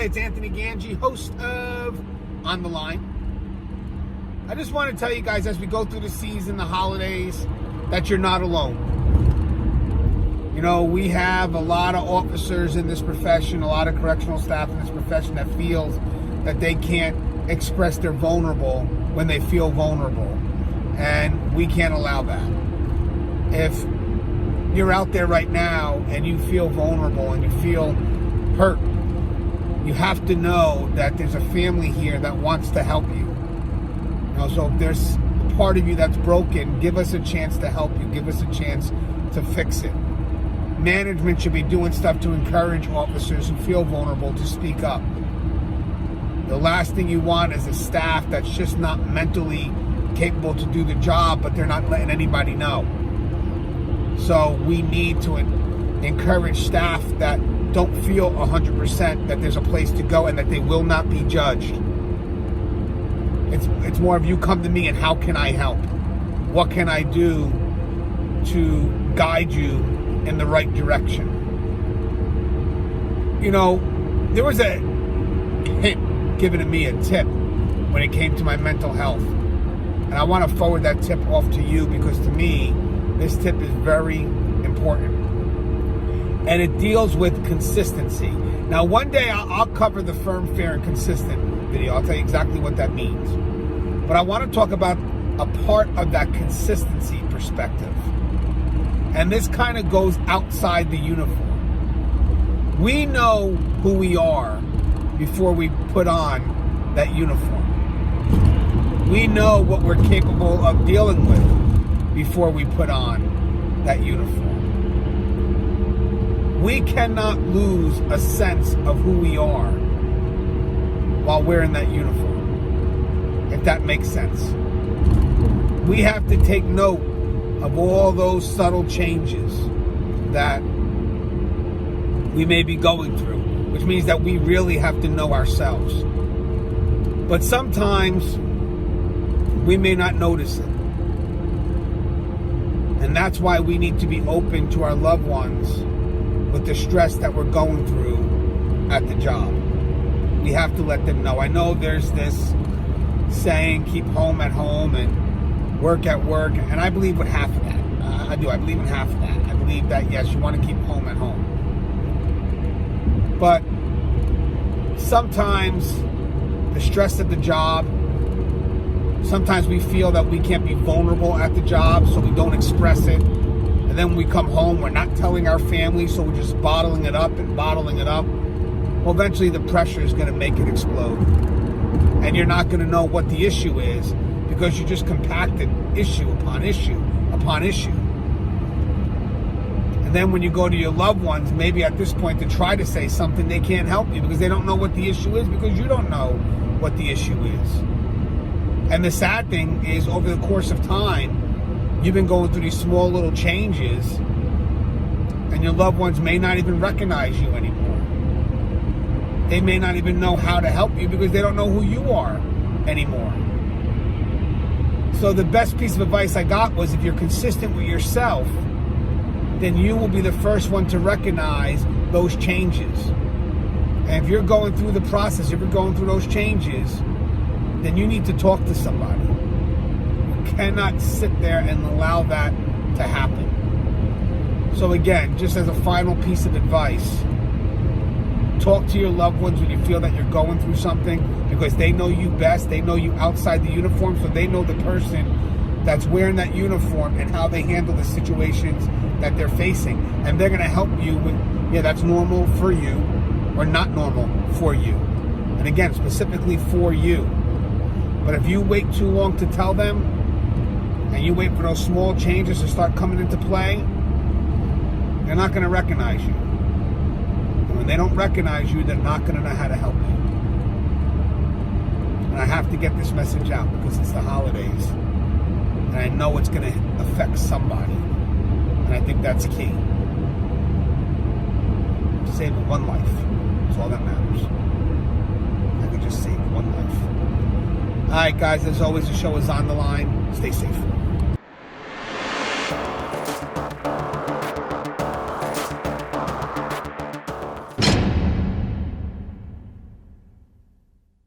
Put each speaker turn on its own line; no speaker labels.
it's Anthony Gangi, host of On the Line. I just want to tell you guys, as we go through the season, the holidays, that you're not alone. You know, we have a lot of officers in this profession, a lot of correctional staff in this profession that feels that they can't express they're vulnerable when they feel vulnerable. And we can't allow that. If you're out there right now and you feel vulnerable and you feel hurt, you have to know that there's a family here that wants to help you. So if there's a part of you that's broken, give us a chance to help you. Give us a chance to fix it. Management should be doing stuff to encourage officers who feel vulnerable to speak up. The last thing you want is a staff that's just not mentally capable to do the job, but they're not letting anybody know. So we need to encourage staff that don't feel 100% that there's a place to go and that they will not be judged. It's more of you come to me and how can I help? What can I do to guide you in the right direction? You know, there was a hint given to me, a tip, when it came to my mental health. And I want to forward that tip off to you because to me, this tip is very important. And it deals with consistency. Now, one day I'll cover the firm, fair, and consistent video. I'll tell you exactly what that means. But I want to talk about a part of that consistency perspective. And this kind of goes outside the uniform. We know who we are before we put on that uniform. We know what we're capable of dealing with before we put on that uniform. We cannot lose a sense of who we are while wearing that uniform, if that makes sense. We have to take note of all those subtle changes that we may be going through, which means that we really have to know ourselves. But sometimes we may not notice it. And that's why we need to be open to our loved ones with the stress that we're going through at the job. We have to let them know. I know there's this saying, keep home at home and work at work. And I believe with half of that. I do. I believe in half of that. I believe that, yes, you want to keep home at home. But sometimes the stress of the job, sometimes we feel that we can't be vulnerable at the job, so we don't express it. And then when we come home, we're not telling our family, so we're just bottling it up and bottling it up. Well, eventually the pressure is going to make it explode. And you're not going to know what the issue is because you just compacted issue upon issue upon issue. And then when you go to your loved ones, maybe at this point to try to say something, they can't help you because they don't know what the issue is because you don't know what the issue is. And the sad thing is, over the course of time, you've been going through these small little changes and your loved ones may not even recognize you anymore. They may not even know how to help you because they don't know who you are anymore. So the best piece of advice I got was, if you're consistent with yourself, then you will be the first one to recognize those changes. And if you're going through the process, if you're going through those changes, then you need to talk to somebody. You cannot sit there and allow that to happen. So again, just as a final piece of advice, talk to your loved ones when you feel that you're going through something, because they know you best. They know you outside the uniform, so they know the person that's wearing that uniform and how they handle the situations that they're facing. And they're going to help you with, yeah, that's normal for you or not normal for you. And again, specifically for you. But if you wait too long to tell them, and you wait for those small changes to start coming into play, they're not going to recognize you. And when they don't recognize you, they're not going to know how to help you. And I have to get this message out because it's the holidays. And I know it's going to affect somebody. And I think that's key. Saving one life is all that matters. I could just save one life. All right, guys, as always, the show is on the line. Stay safe.